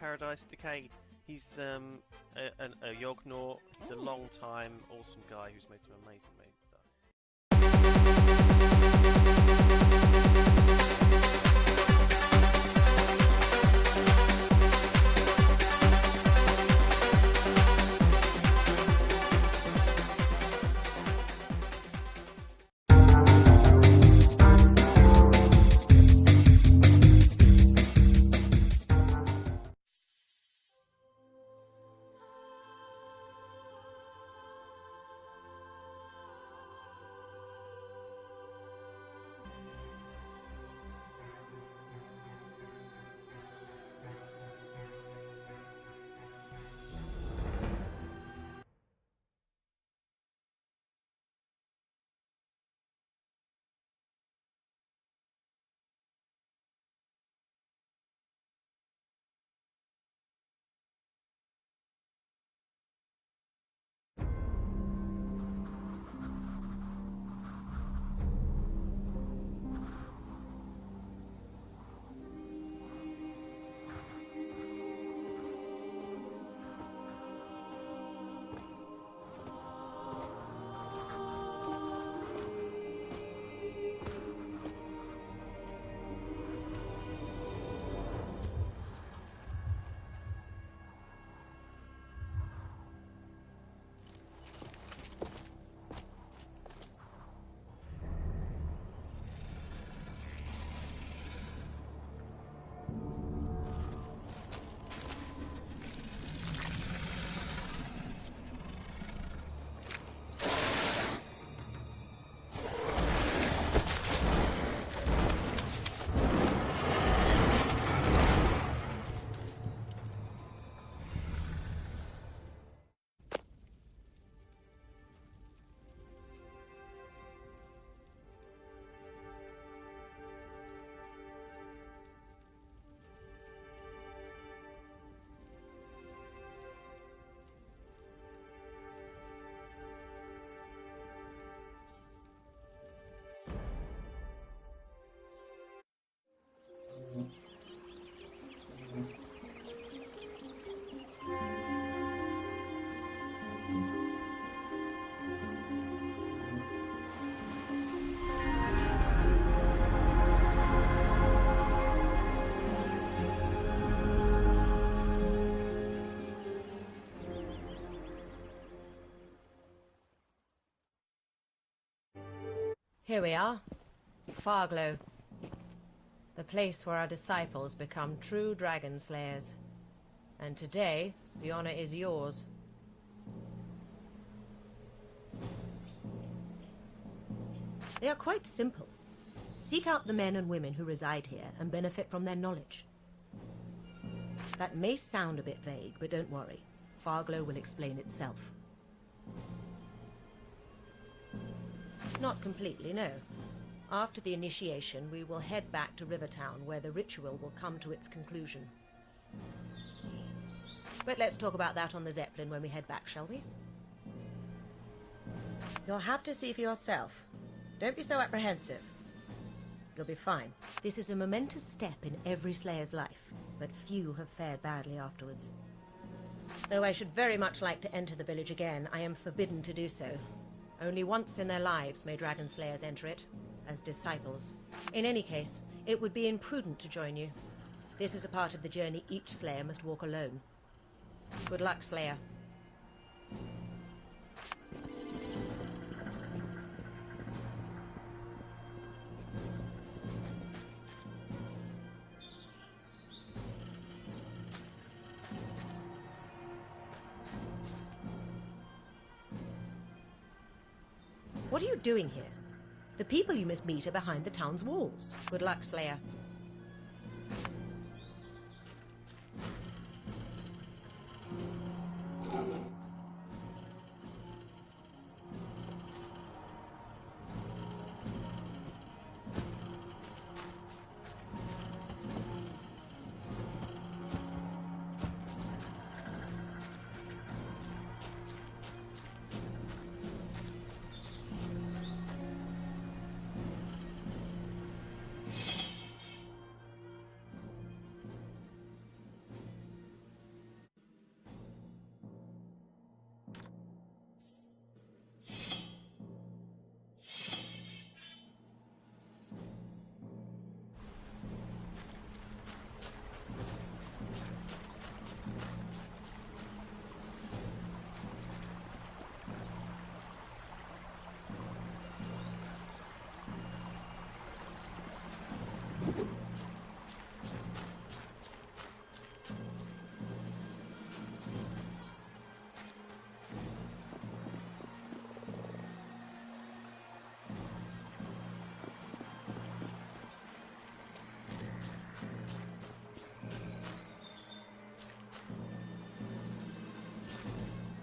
Paradise Decay. He's a Yognaut. He's a long time awesome guy who's made some amazing stuff. Here we are, Farglow, the place where our disciples become true dragon slayers. And today, the honor is yours. They are quite simple. Seek out the men and women who reside here and benefit from their knowledge. That may sound a bit vague, but don't worry. Farglow will explain itself. Not completely, no. After the initiation, we will head back to Rivertown, where the ritual will come to its conclusion. But let's talk about that on the Zeppelin when we head back, shall we? You'll have to see for yourself. Don't be so apprehensive. You'll be fine. This is a momentous step in every Slayer's life, but few have fared badly afterwards. Though I should very much like to enter the village again, I am forbidden to do so. Only once in their lives may Dragon Slayers enter it, as disciples. In any case, it would be imprudent to join you. This is a part of the journey each Slayer must walk alone. Good luck, Slayer. What are you doing here? The people you must meet are behind the town's walls. Good luck, Slayer.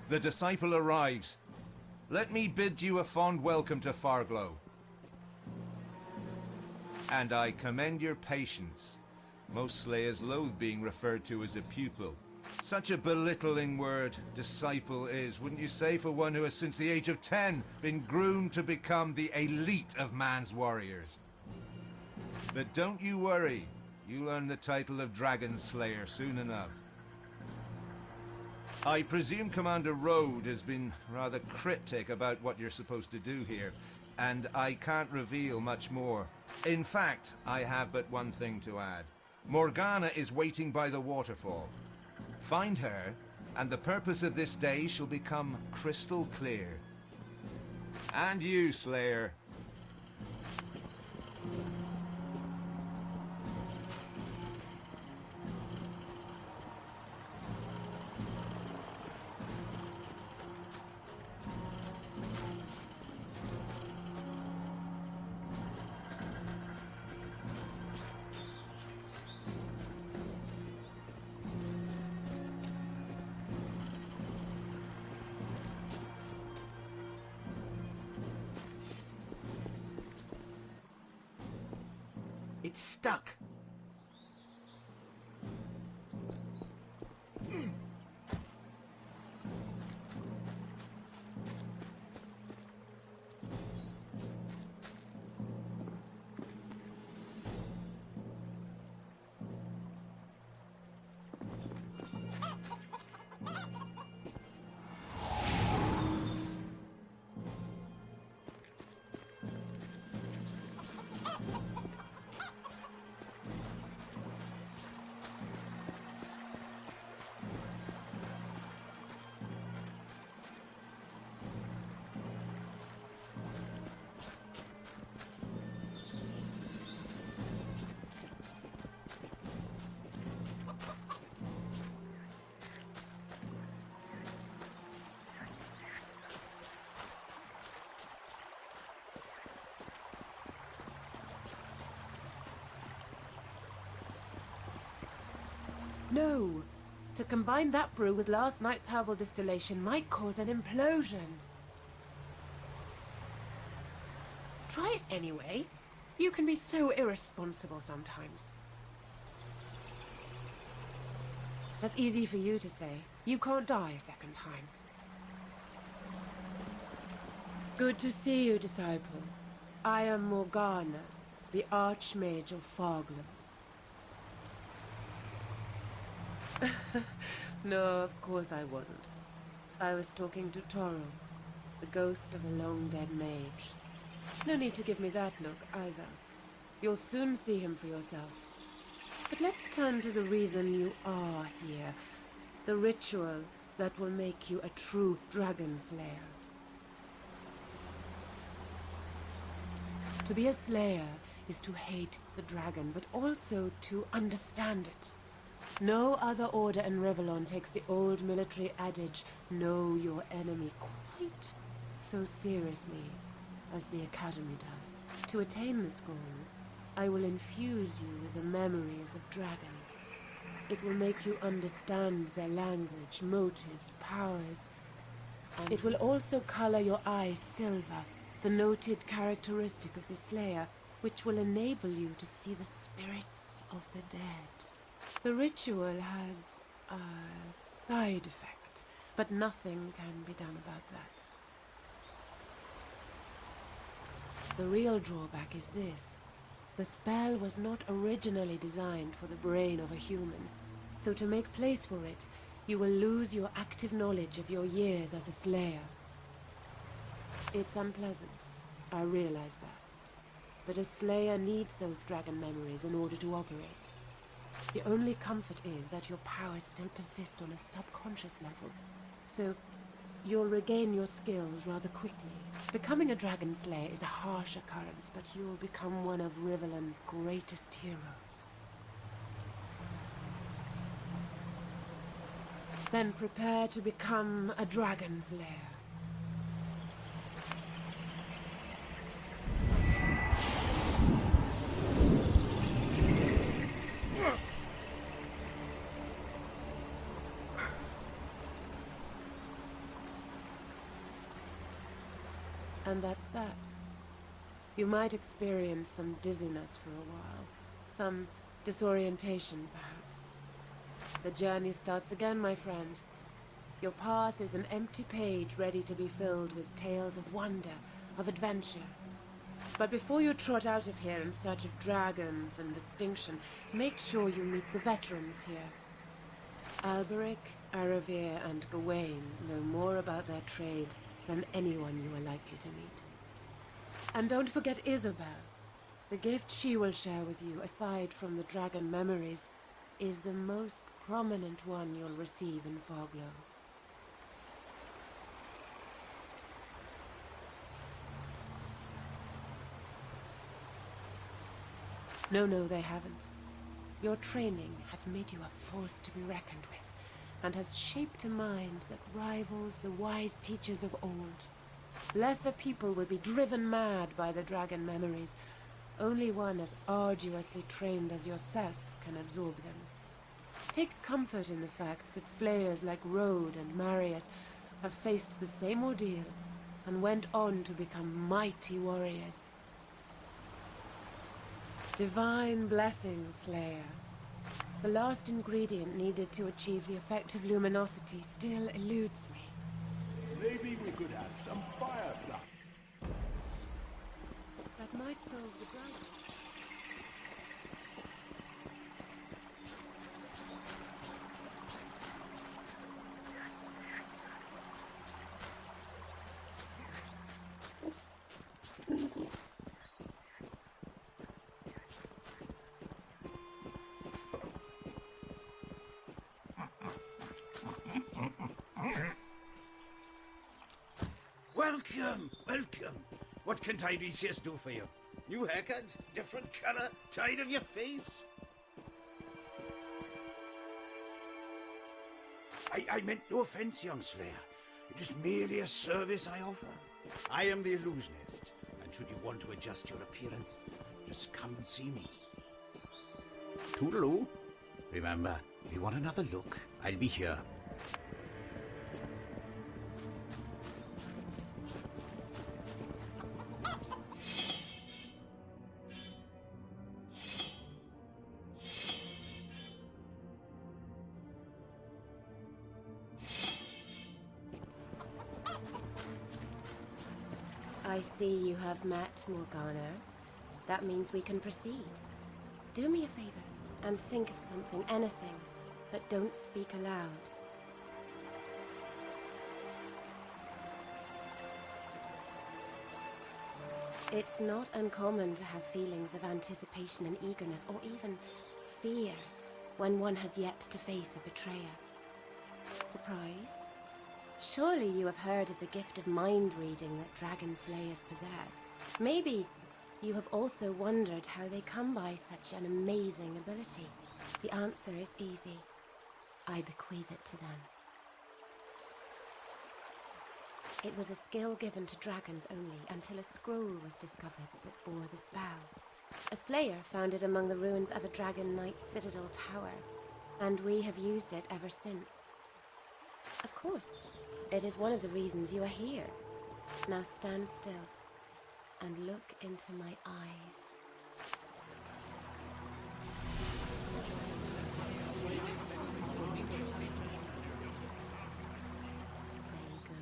The disciple arrives. Let me bid you a fond welcome to Farglow. And I commend your patience. Most slayers loathe being referred to as a pupil. Such a belittling word, disciple is, wouldn't you say, for one who has since the age of 10 been groomed to become the elite of man's warriors. But don't you worry, you'll earn the title of Dragon Slayer soon enough. I presume Commander Rode has been rather cryptic about what you're supposed to do here, and I can't reveal much more. In fact, I have but one thing to add. Morgana is waiting by the waterfall. Find her, and the purpose of this day shall become crystal clear. And you, Slayer. It's stuck. No. To combine that brew with last night's herbal distillation might cause an implosion. Try it anyway. You can be so irresponsible sometimes. That's easy for you to say. You can't die a second time. Good to see you, disciple. I am Morgana, the Archmage of Farglow. No, of course I wasn't. I was talking to Toro, the ghost of a long-dead mage. No need to give me that look, either. You'll soon see him for yourself. But let's turn to the reason you are here. The ritual that will make you a true dragon slayer. To be a slayer is to hate the dragon, but also to understand it. No other order in Revellon takes the old military adage, know your enemy, quite so seriously as the Academy does. To attain this goal, I will infuse you with the memories of dragons. It will make you understand their language, motives, powers. And it will also color your eyes silver, the noted characteristic of the Slayer, which will enable you to see the spirits of the dead. The ritual has a side effect, but nothing can be done about that. The real drawback is this. The spell was not originally designed for the brain of a human, so to make place for it, you will lose your active knowledge of your years as a slayer. It's unpleasant, I realize that, but a slayer needs those dragon memories in order to operate. The only comfort is that your powers still persist on a subconscious level, so you'll regain your skills rather quickly. Becoming a dragon slayer is a harsh occurrence, but you'll become one of Rivellon's greatest heroes. Then prepare to become a dragon slayer. And that's that. You might experience some dizziness for a while, some disorientation, perhaps. The journey starts again, my friend. Your path is an empty page ready to be filled with tales of wonder, of adventure. But before you trot out of here in search of dragons and distinction, make sure you meet the veterans here. Alberic, Aravir, and Gawain know more about their trade than anyone you are likely to meet. And don't forget Isabel. The gift she will share with you, aside from the dragon memories, is the most prominent one you'll receive in Foglow. No, they haven't. Your training has made you a force to be reckoned with, and has shaped a mind that rivals the wise teachers of old. Lesser people would be driven mad by the dragon memories. Only one as arduously trained as yourself can absorb them. Take comfort in the fact that slayers like Rode and Marius have faced the same ordeal, and went on to become mighty warriors. Divine blessings, Slayer. The last ingredient needed to achieve the effect of luminosity still eludes me. Maybe we could add some firefly. That might solve the problem. Welcome. What can Tiresias do for you? New haircut? Different color? Tired of your face? I meant no offense, young Slayer. It is merely a service I offer. I am the illusionist, and should you want to adjust your appearance, just come and see me. Toodaloo. Remember, if you want another look, I'll be here. I see you have met Morgana. That means we can proceed. Do me a favor and think of something, anything, but don't speak aloud. It's not uncommon to have feelings of anticipation and eagerness, or even fear, when one has yet to face a betrayer. Surprised? Surely you have heard of the gift of mind reading that dragon slayers possess. Maybe you have also wondered how they come by such an amazing ability. The answer is easy. I bequeath it to them. It was a skill given to dragons only until a scroll was discovered that bore the spell. A slayer found it among the ruins of a dragon knight's citadel tower, and we have used it ever since. Of course, it is one of the reasons you are here. Now stand still and look into my eyes. There you go.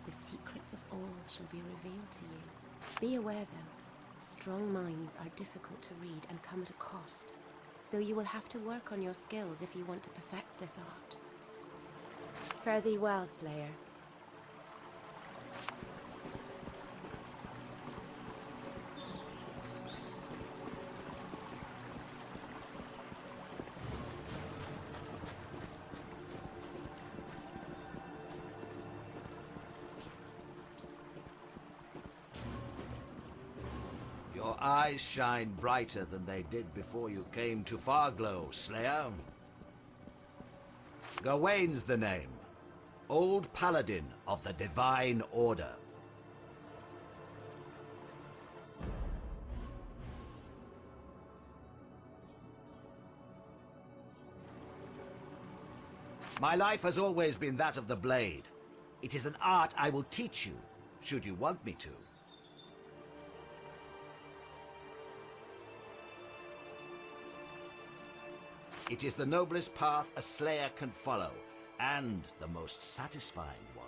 The secrets of all shall be revealed to you. Be aware, though, strong minds are difficult to read and come at a cost. So you will have to work on your skills if you want to perfect this art. Fare thee well, Slayer. Your eyes shine brighter than they did before you came to Foglow, Slayer. Gawain's the name. Old Paladin of the Divine Order. My life has always been that of the blade. It is an art I will teach you, should you want me to. It is the noblest path a slayer can follow, and the most satisfying one.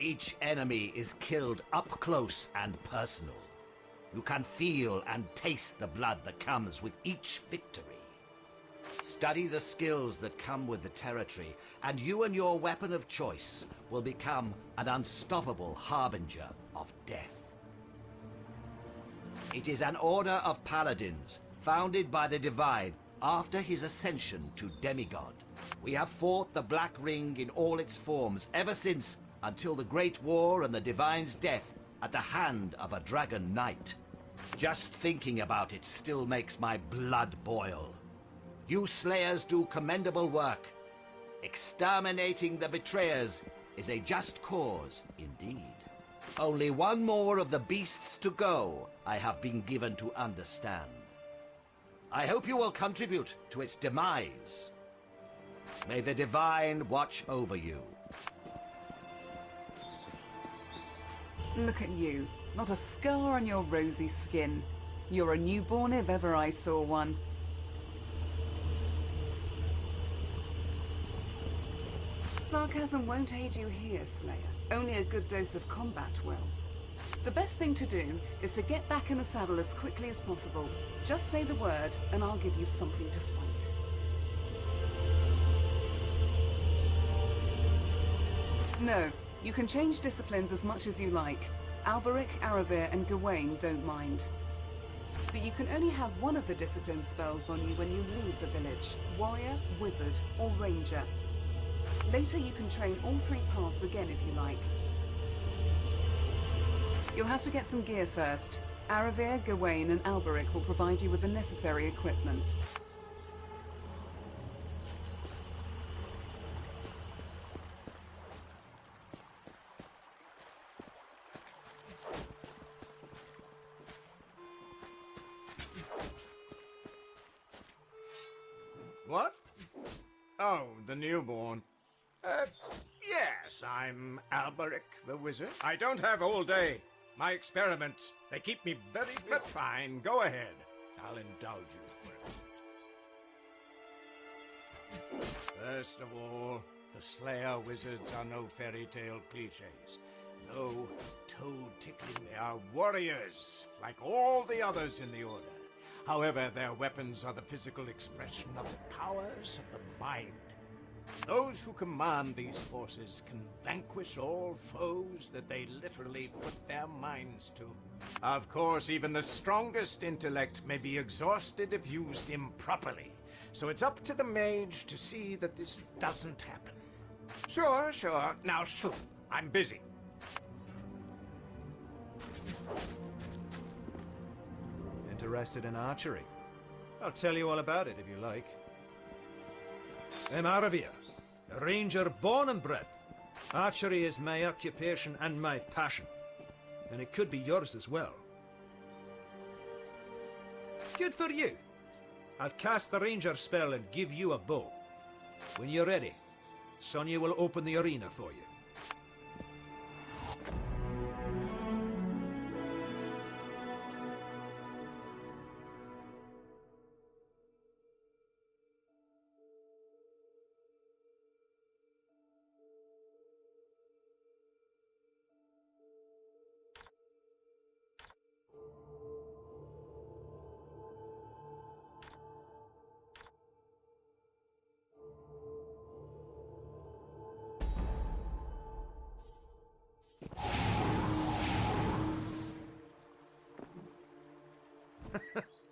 Each enemy is killed up close and personal. You can feel and taste the blood that comes with each victory. Study the skills that come with the territory, and you and your weapon of choice will become an unstoppable harbinger of death. It is an order of paladins, founded by the Divine after his ascension to demigod. We have fought the Black Ring in all its forms ever since, until the Great War and the Divine's death at the hand of a Dragon Knight. Just thinking about it still makes my blood boil. You Slayers do commendable work. Exterminating the betrayers is a just cause indeed. Only one more of the beasts to go, I have been given to understand. I hope you will contribute to its demise. May the Divine watch over you. Look at you. Not a scar on your rosy skin. You're a newborn if ever I saw one. Sarcasm won't aid you here, Slayer. Only a good dose of combat will. The best thing to do is to get back in the saddle as quickly as possible. Just say the word, and I'll give you something to fight. No, you can change disciplines as much as you like. Alberic, Aravir, and Gawain don't mind. But you can only have one of the discipline spells on you when you leave the village. Warrior, Wizard, or Ranger. Later you can train all three paths again if you like. You'll have to get some gear first. Aravir, Gawain, and Alberic will provide you with the necessary equipment. What? Oh, the newborn. Yes, I'm Alberic the Wizard. I don't have all day. My experiments, they keep me very busy. But fine, go ahead. I'll indulge you for a moment. First of all, the Slayer wizards are no fairy tale cliches. No toad tickling, they are warriors, like all the others in the Order. However, their weapons are the physical expression of the powers of the mind. Those who command these forces can vanquish all foes that they literally put their minds to. Of course, even the strongest intellect may be exhausted if used improperly, so it's up to the mage to see that this doesn't happen. Sure. Now shoot. I'm busy. Interested in archery? I'll tell you all about it if you like. I'm Aravir, a ranger born and bred. Archery is my occupation and my passion, and it could be yours as well. Good for you. I'll cast the ranger spell and give you a bow. When you're ready, Sonia will open the arena for you.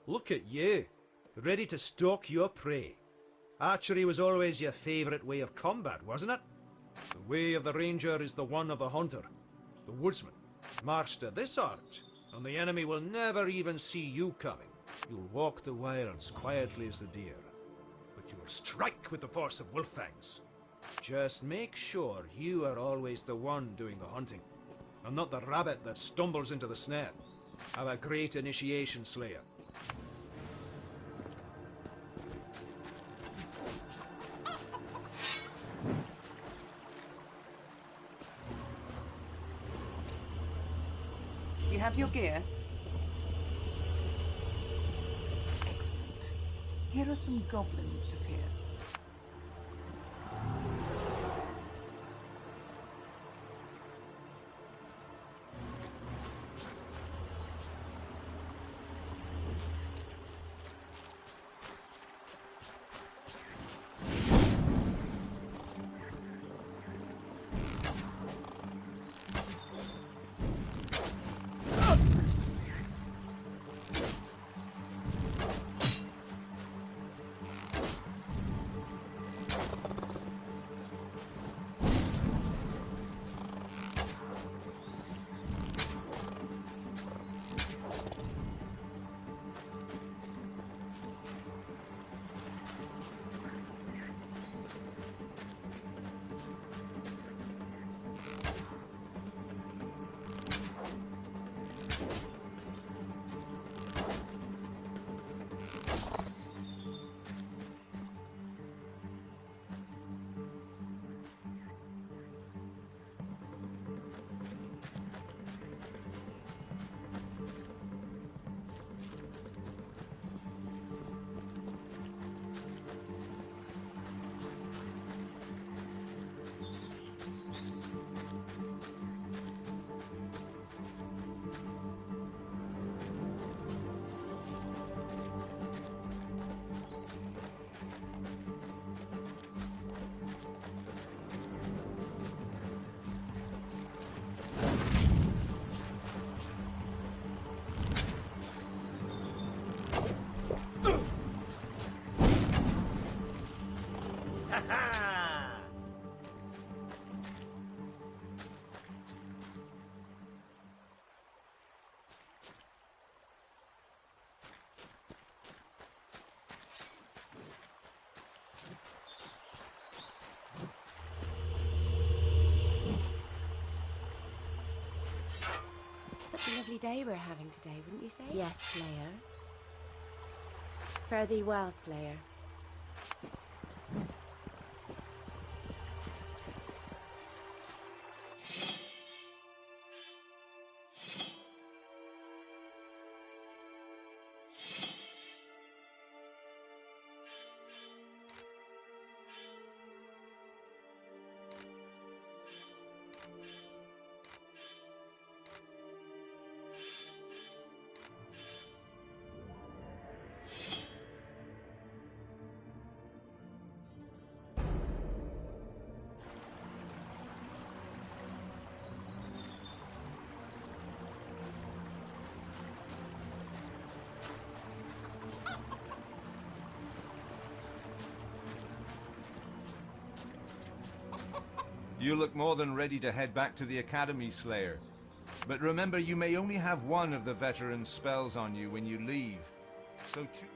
Look at you, ready to stalk your prey. Archery was always your favourite way of combat, wasn't it? The way of the ranger is the one of the hunter, the woodsman. Master this art, and the enemy will never even see you coming. You'll walk the wilds quietly as the deer, but you will strike with the force of wolf fangs. Just make sure you are always the one doing the hunting, and not the rabbit that stumbles into the snare. Have a great initiation, Slayer. You have your gear? Excellent. Here are some goblins to pierce. Such a lovely day we're having today, wouldn't you say? Yes, Slayer. Fare thee well, Slayer. You look more than ready to head back to the Academy, Slayer. But remember, you may only have one of the veteran spells on you when you leave. So choose.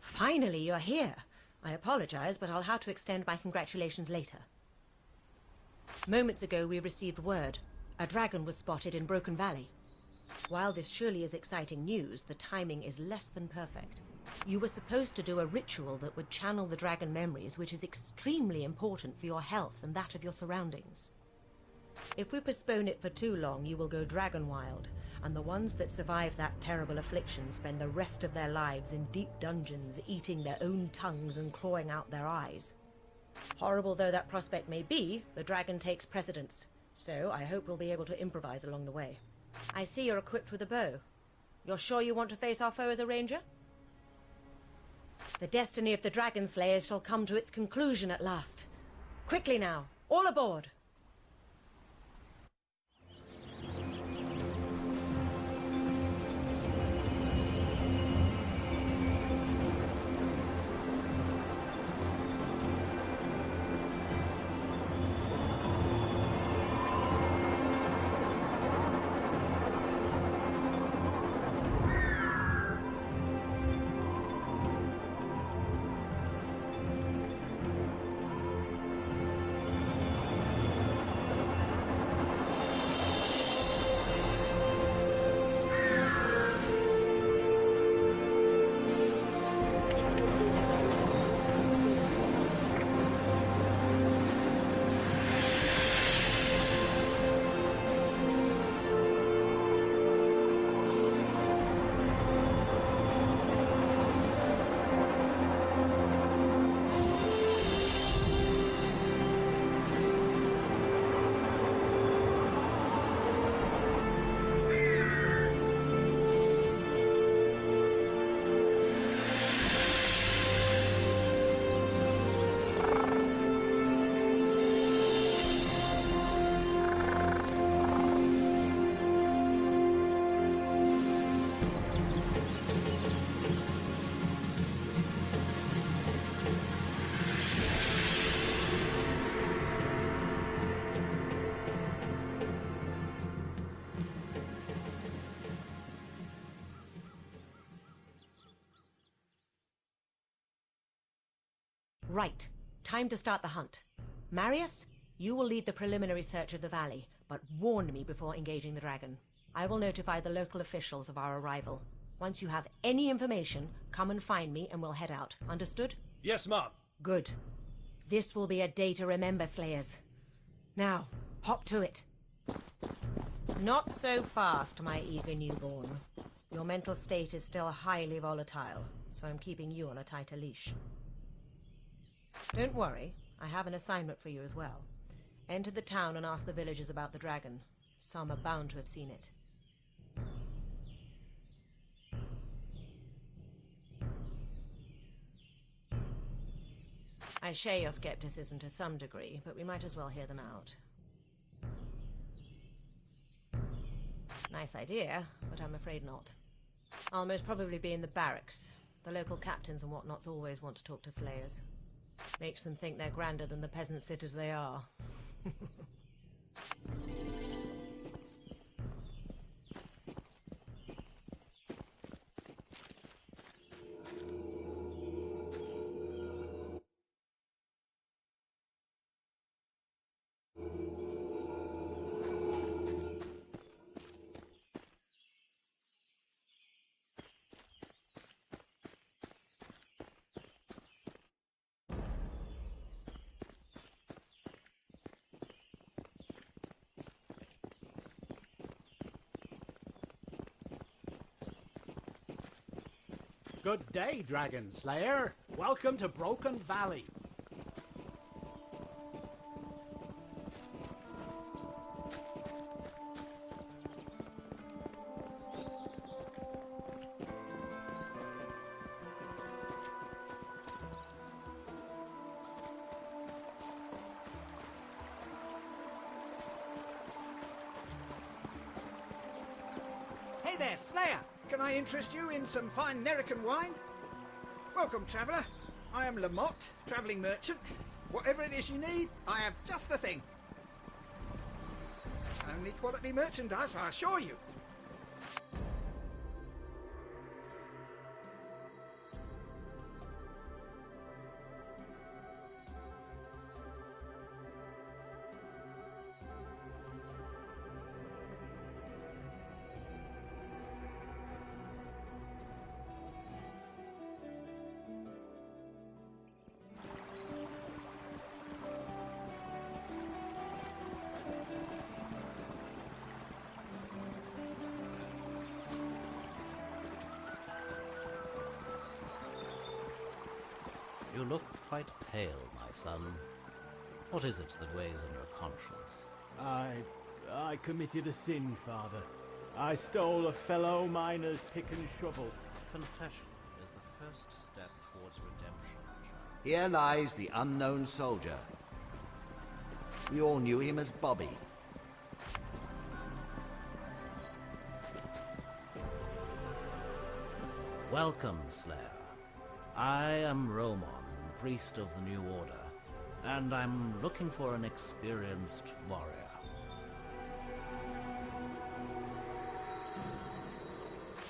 Finally, you're here. I apologize, but I'll have to extend my congratulations later. Moments ago, we received word. A dragon was spotted in Broken Valley. While this surely is exciting news, the timing is less than perfect. You were supposed to do a ritual that would channel the dragon memories, which is extremely important for your health and that of your surroundings. If we postpone it for too long, you will go dragon wild, and the ones that survive that terrible affliction spend the rest of their lives in deep dungeons, eating their own tongues and clawing out their eyes. Horrible though that prospect may be, the dragon takes precedence, so I hope we'll be able to improvise along the way. I see you're equipped with a bow. You're sure you want to face our foe as a ranger? The destiny of the Dragon Slayers shall come to its conclusion at last. Quickly now, all aboard! Right. Time to start the hunt. Marius, you will lead the preliminary search of the valley, but warn me before engaging the dragon. I will notify the local officials of our arrival. Once you have any information, come and find me and we'll head out. Understood? Yes, Mom. Good. This will be a day to remember, Slayers. Now, hop to it. Not so fast, my eager newborn. Your mental state is still highly volatile, so I'm keeping you on a tighter leash. Don't worry, I have an assignment for you as well. Enter the town and ask the villagers about the dragon. Some are bound to have seen it. I share your skepticism to some degree, but we might as well hear them out. Nice idea, but I'm afraid not. I'll most probably be in the barracks. The local captains and whatnots always want to talk to Slayers. Makes them think they're grander than the peasant sitters they are. Good day, Dragon Slayer. Welcome to Broken Valley. Hey there, Slayer! Can I interest you in some fine American wine? Welcome, traveller. I am Lamont, travelling merchant. Whatever it is you need, I have just the thing. Only quality merchandise, I assure you. You look quite pale, my son. What is it that weighs on your conscience? I committed a sin, Father. I stole a fellow miner's pick and shovel. Confession is the first step towards redemption, child. Here lies the unknown soldier. We all knew him as Bobby. Welcome, Slayer. I am Romon, priest of the New Order, and I'm looking for an experienced warrior.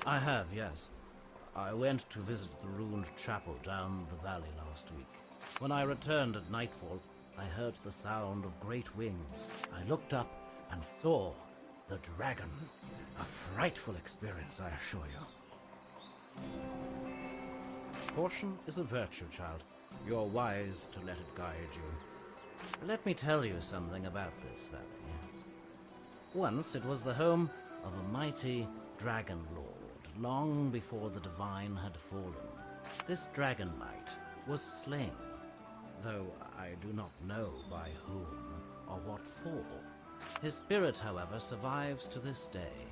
I have, yes. I went to visit the ruined chapel down the valley last week. When I returned at nightfall, I heard the sound of great wings. I looked up and saw the dragon. A frightful experience, I assure you. Caution is a virtue, child. You're wise to let it guide you. Let me tell you something about this valley. Once it was the home of a mighty dragon lord, long before the divine had fallen. This dragon knight was slain, though I do not know by whom or what for. His spirit, however, survives to this day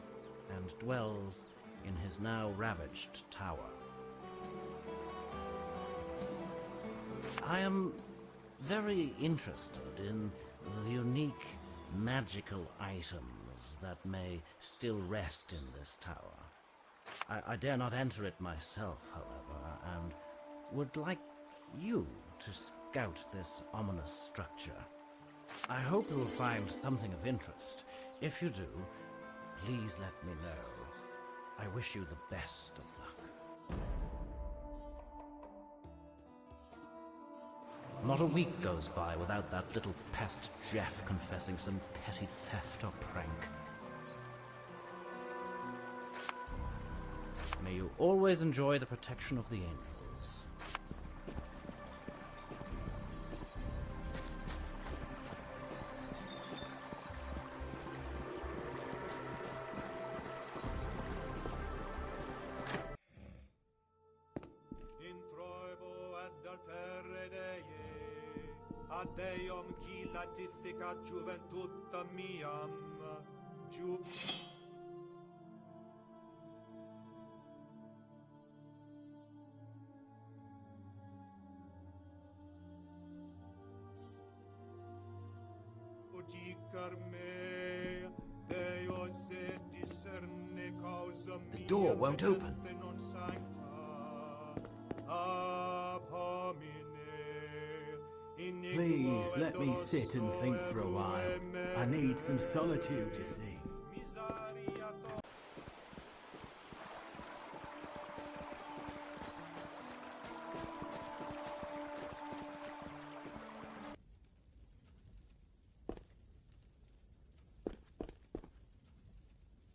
and dwells in his now ravaged tower. I am very interested in the unique magical items that may still rest in this tower. I dare not enter it myself, however, and would like you to scout this ominous structure. I hope you will find something of interest. If you do, please let me know. I wish you the best of luck. Not a week goes by without that little pest Jeff confessing some petty theft or prank. May you always enjoy the protection of the angels. Introibo ad altere Dei, ad Deum qui latifica juventutta miam, The door won't open. Please, let me sit and think for a while. I need some solitude, you see.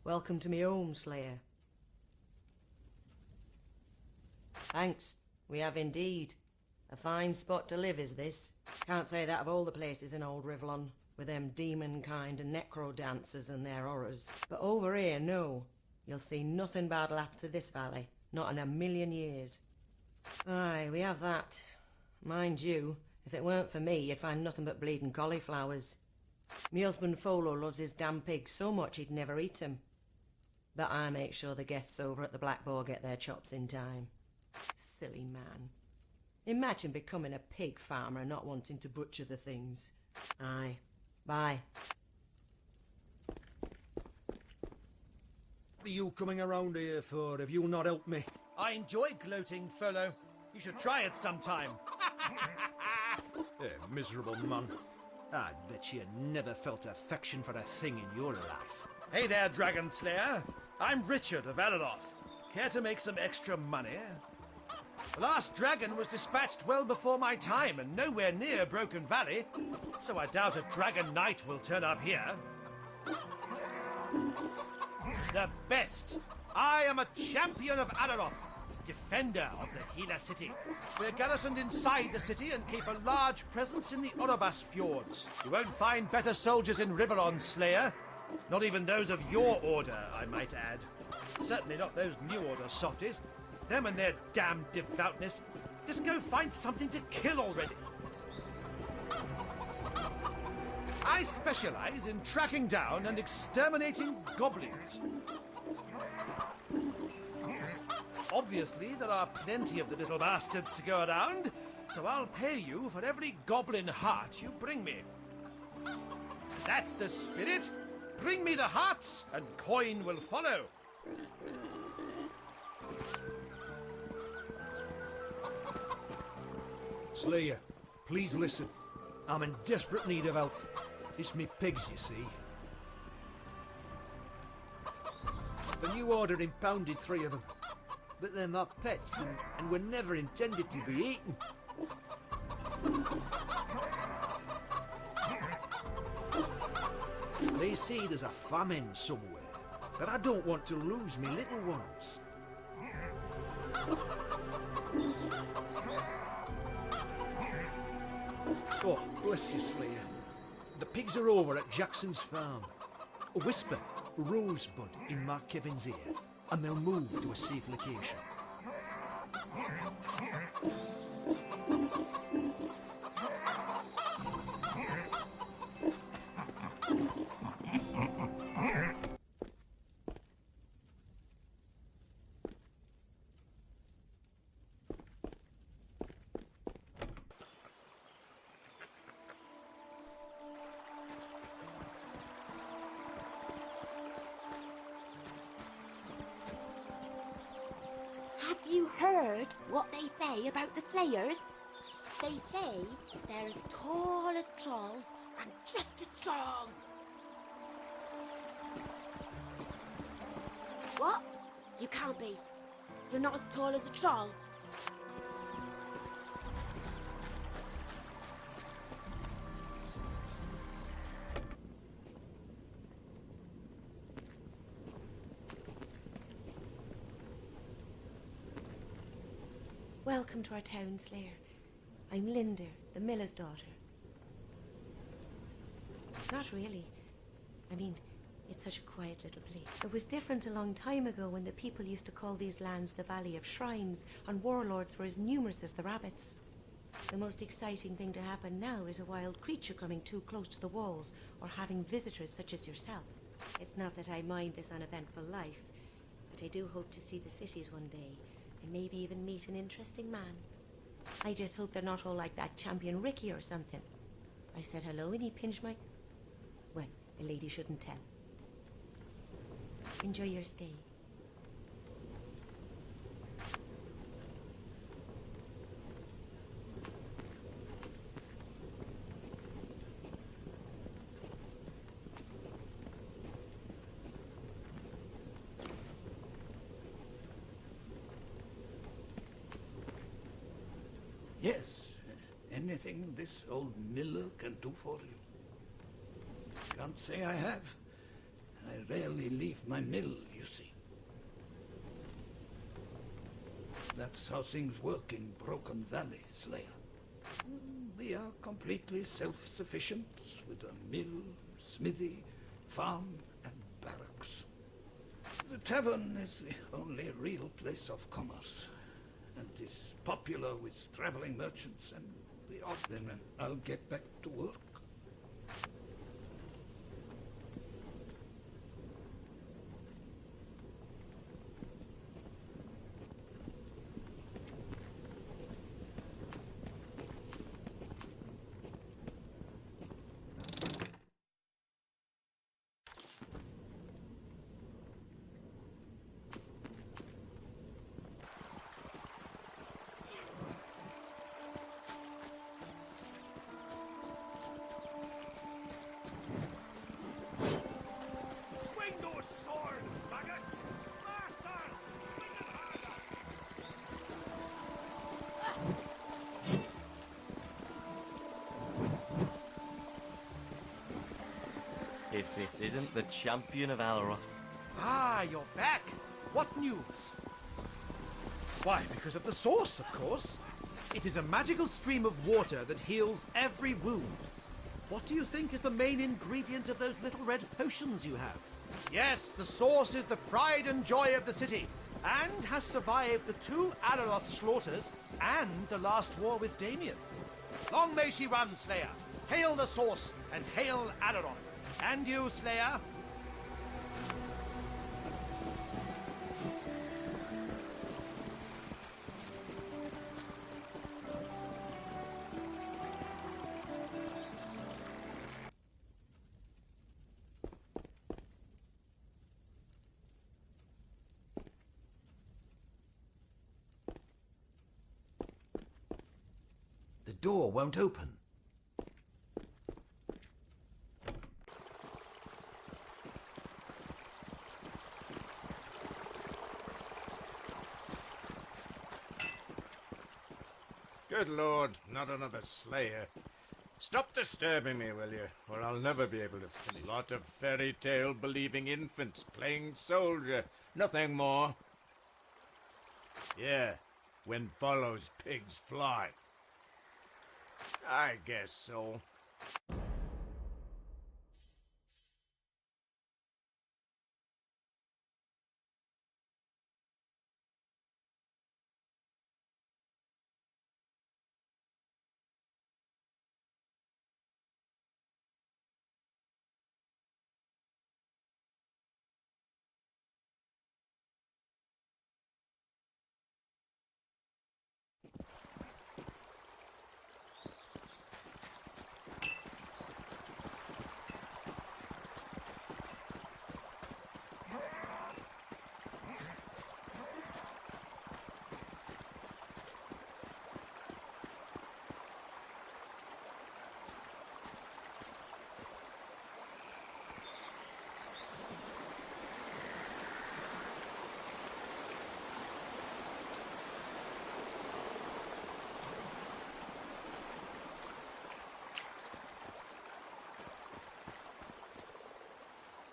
Welcome to me home, Slayer. Thanks. We have indeed. A fine spot to live is this. Can't say that of all the places in old Rivlon, with them demon kind and necro dancers and their horrors. But over here, no. You'll see nothing bad'll happen to this valley. Not in a million years. Aye, we have that. Mind you, if it weren't for me, you'd find nothing but bleeding cauliflowers. Me husband Folo loves his damn pigs so much he'd never eat 'em. But I make sure the guests over at the Black Boar get their chops in time. Silly man. Imagine becoming a pig farmer and not wanting to butcher the things. Aye. Bye. What are you coming around here for, if you'll not help me? I enjoy gloating, Folo. You should try it sometime. Miserable man. I bet you never felt affection for a thing in your life. Hey there, Dragon Slayer. I'm Richard of Alaroth. Care to make some extra money? The last dragon was dispatched well before my time and nowhere near Broken Valley, so I doubt a Dragon Knight will turn up here. The best! I am a champion of Alaroth, defender of the Gila City. We're garrisoned inside the city and keep a large presence in the Orobas fjords. You won't find better soldiers in Riveron, Slayer. Not even those of your order, I might add. Certainly not those New Order softies. Them and their damned devoutness. Just go find something to kill already. I specialize in tracking down and exterminating goblins. Obviously, there are plenty of the little bastards to go around, so I'll pay you for every goblin heart you bring me. That's the spirit. Bring me the hearts, and coin will follow. Slayer, please listen. I'm in desperate need of help. It's me pigs, you see. The New Order impounded 3 of them. But they're not pets, and were never intended to be eaten. They say there's a famine somewhere, but I don't want to lose me little ones. Oh, bless you, Slayer. The pigs are over at Jackson's farm. Whisper Rosebud in Mark Kevin's ear, and they'll move to a safe location. Have you heard what they say about the Slayers? They say they're as tall as trolls and just as strong. What? You can't be. You're not as tall as a troll. Welcome to our town, Slayer. I'm Linda, the miller's daughter. Not really. I mean, it's such a quiet little place. It was different a long time ago when the people used to call these lands the Valley of Shrines, and warlords were as numerous as the rabbits. The most exciting thing to happen now is a wild creature coming too close to the walls, or having visitors such as yourself. It's not that I mind this uneventful life, but I do hope to see the cities one day, and maybe even meet an interesting man. I just hope they're not all like that champion Ricky or something. I said hello and he pinched my... Well, a lady shouldn't tell. Enjoy your stay. Yes, anything this old miller can do for you. Can't say I have. I rarely leave my mill, you see. That's how things work in Broken Valley, Slayer. We are completely self-sufficient with a mill, smithy, farm, and barracks. The tavern is the only real place of commerce, and is popular with traveling merchants and the odd. Then I'll get back to work. Swing those swords, maggots! Faster! Swing it harder! If it isn't the champion of Alroth. Ah, you're back! What news? Why, because of the source, of course. It is a magical stream of water that heals every wound. What do you think is the main ingredient of those little red potions you have? Yes, the source is the pride and joy of the city, and has survived the 2 Araroth slaughters and the last war with Damien. Long may she run, Slayer! Hail the source, and hail Araroth! And you, Slayer! The door won't open. Good Lord, not another Slayer. Stop disturbing me, will you? Or I'll never be able to finish. Lot of fairy tale believing infants playing soldier. Nothing more. Yeah, when follows pigs fly. I guess so.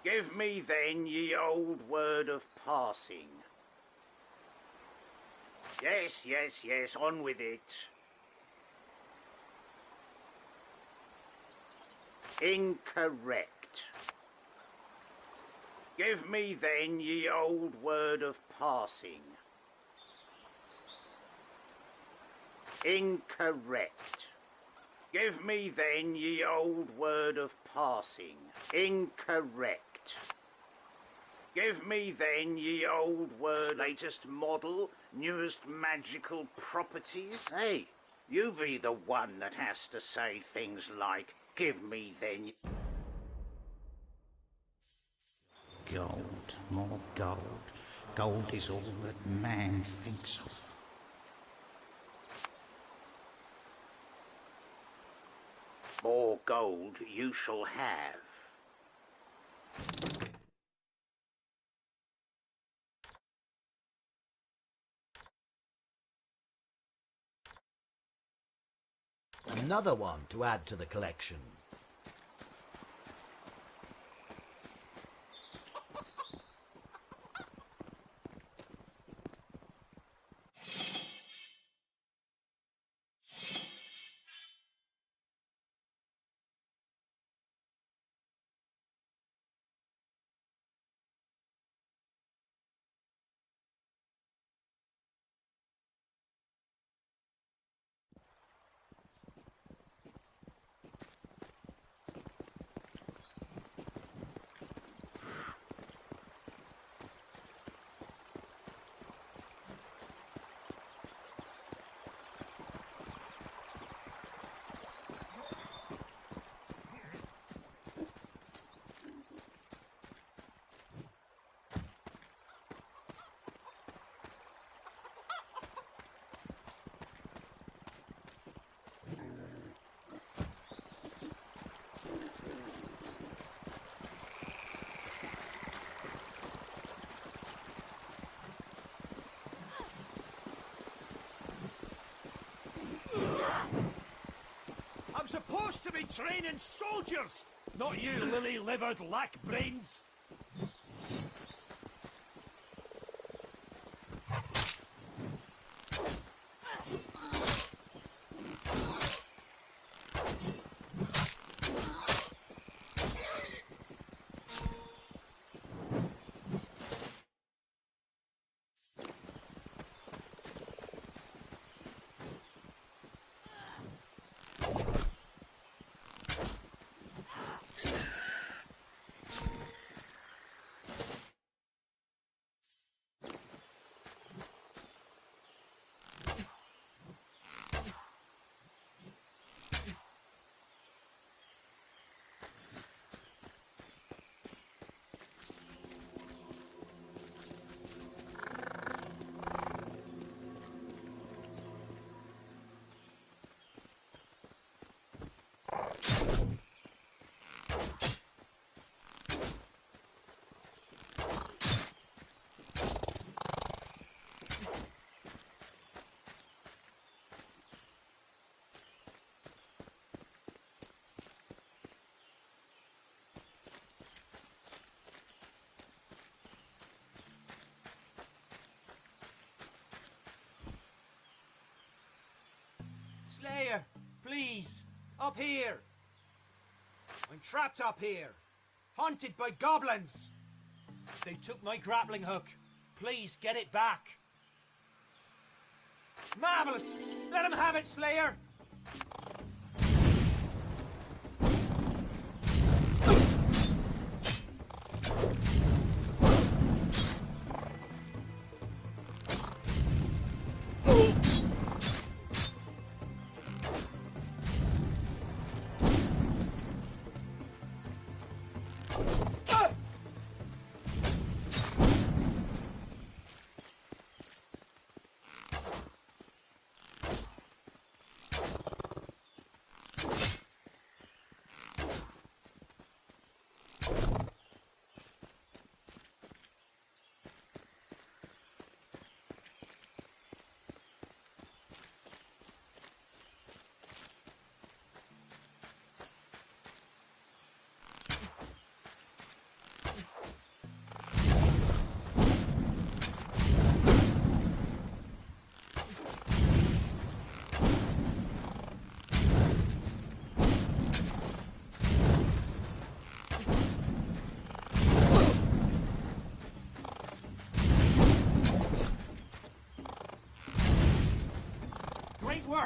Give me then ye old word of passing. Yes, yes, yes, on with it. Incorrect. Give me then ye old word of passing. Incorrect. Give me then ye old word of passing. Incorrect. Give me then ye old word, latest model, newest magical properties. Hey, you be the one that has to say things like, give me then... Gold, more gold. Gold is all that man thinks of. More gold you shall have. Another one to add to the collection. I'm supposed to be training soldiers, not you lily-livered lack-brains. Slayer, please, up here. I'm trapped up here, haunted by goblins. They took my grappling hook. Please get it back. Marvelous! Let him have it, Slayer!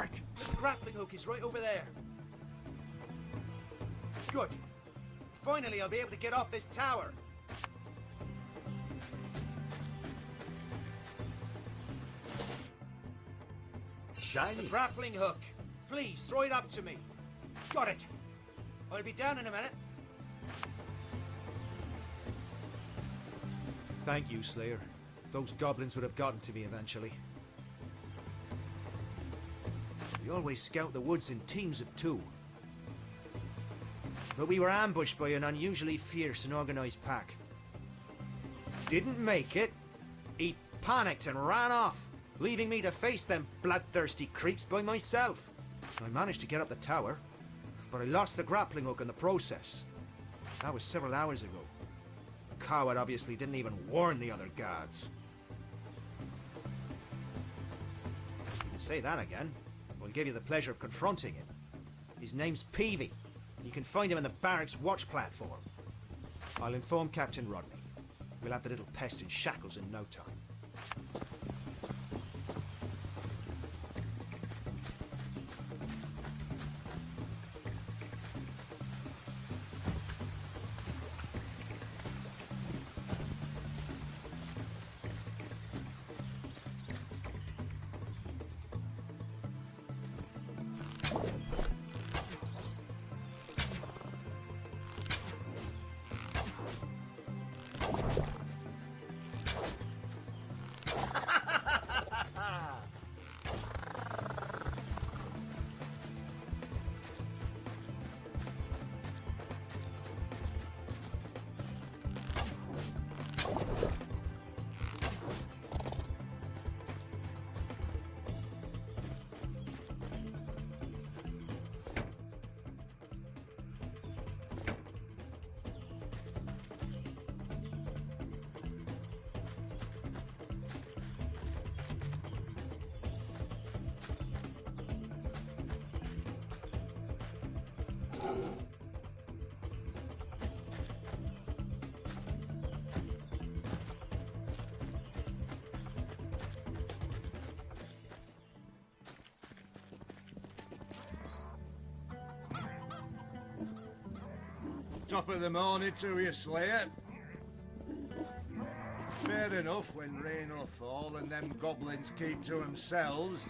Mark! The grappling hook is right over there. Good. Finally, I'll be able to get off this tower. Shiny. The grappling hook. Please, throw it up to me. Got it. I'll be down in a minute. Thank you, Slayer. Those goblins would have gotten to me eventually. We always scout the woods in teams of 2. But we were ambushed by an unusually fierce and organized pack. Didn't make it. He panicked and ran off, leaving me to face them bloodthirsty creeps by myself. I managed to get up the tower, but I lost the grappling hook in the process. That was several hours ago. The coward obviously didn't even warn the other guards. You can say that again. We'll give you the pleasure of confronting him. His name's Peavy. You can find him in the barracks watch platform. I'll inform Captain Rodney. We'll have the little pest in shackles in no time. Top of the morning to you, Slayer. Fair enough when rain will fall and them goblins keep to themselves.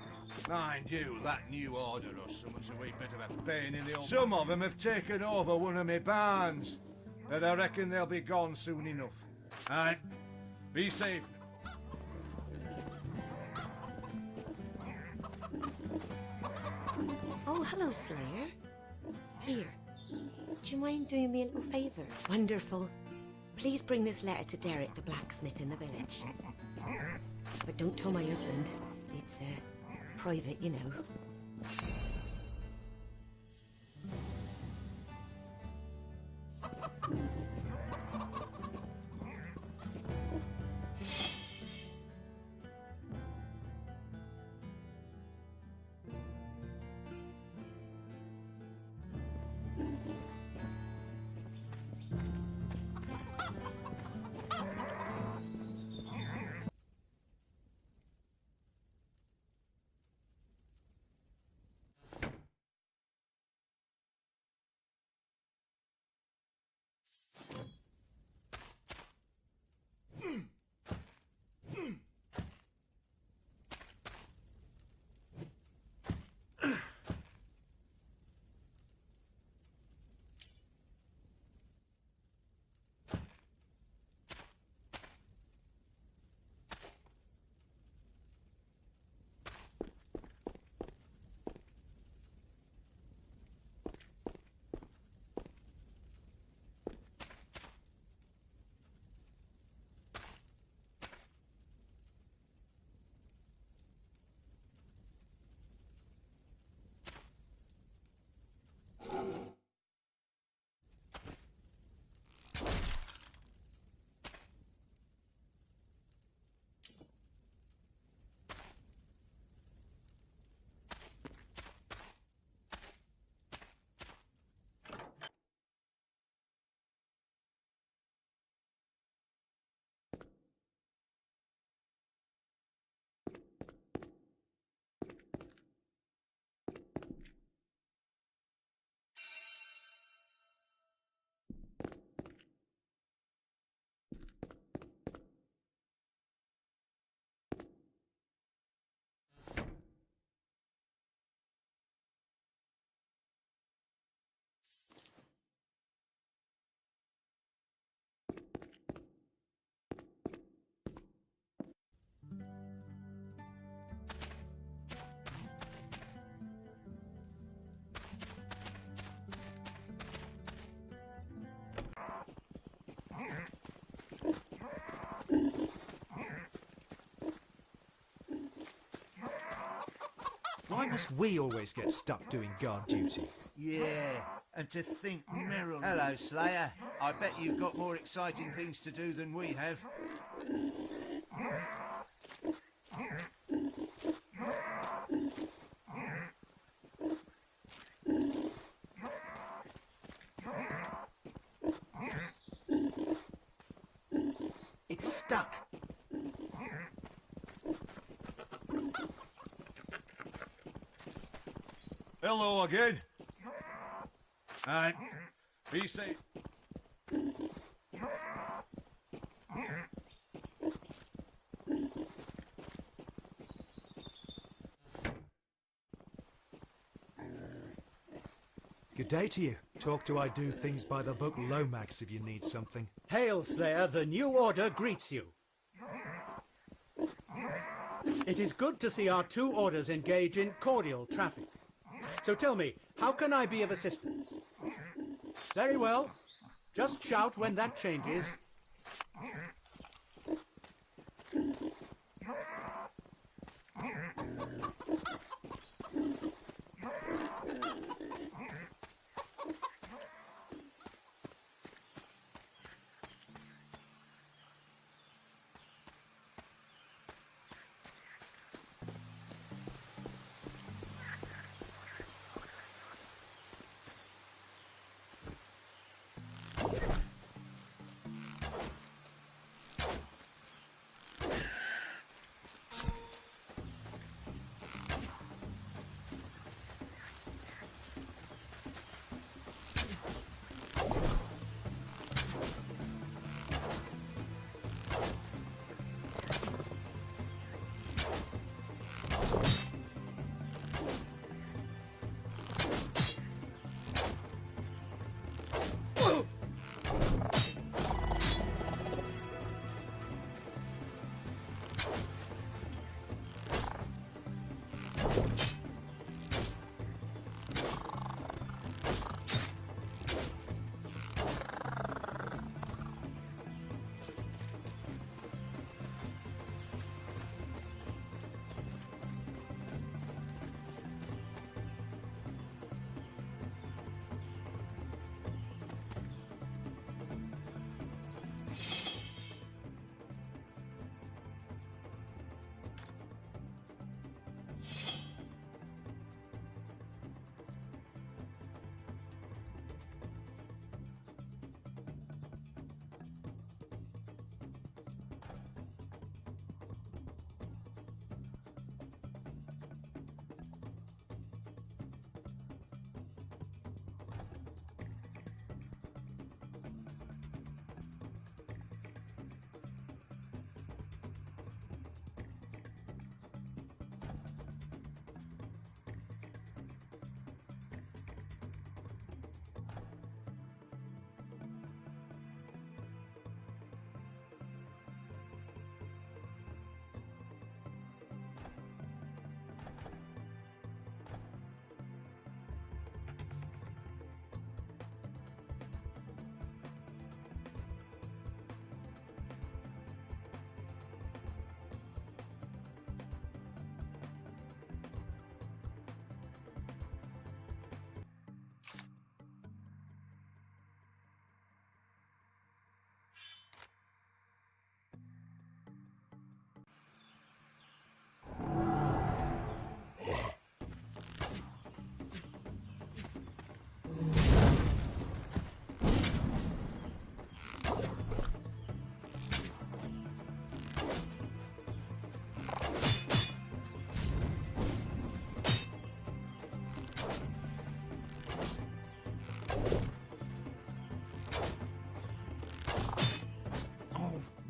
Mind you, that new order or something's a wee bit of a pain in the old... Some of them have taken over one of my barns, but I reckon they'll be gone soon enough. Aye, be safe. Oh, hello, Slayer. Here. Do you mind doing me a little favour? Wonderful. Please bring this letter to Derek, the blacksmith in the village. But don't tell my husband. It's, private, you know. Why must we always get stuck doing guard duty? Yeah, and to think Merrill... Hello, Slayer. I bet you've got more exciting things to do than we have. It's stuck. Hello again. Be safe. Good day to you. Talk to I do things by the book Lomax if you need something. Hail, Slayer, the new order greets you. It is good to see our two orders engage in cordial traffic. So tell me, how can I be of assistance? Very well. Just shout when that changes.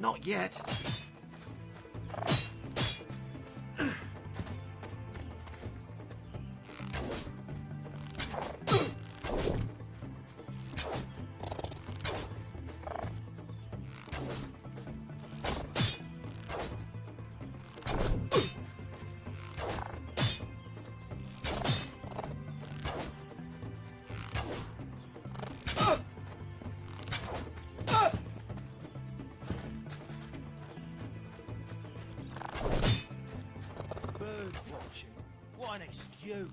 Not yet. What an excuse.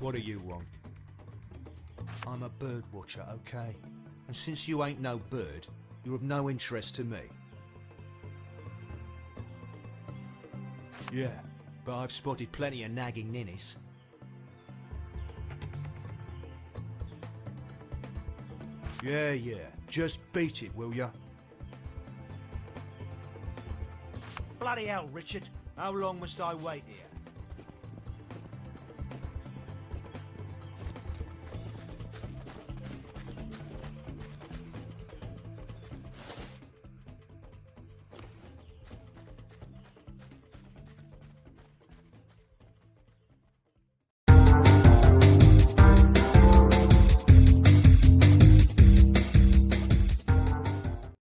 What do you want? I'm a bird watcher, okay? And since you ain't no bird, you're of no interest to me. Yeah, but I've spotted plenty of nagging ninnies. Yeah, just beat it, will ya? Bloody hell, Richard. How long must I wait here?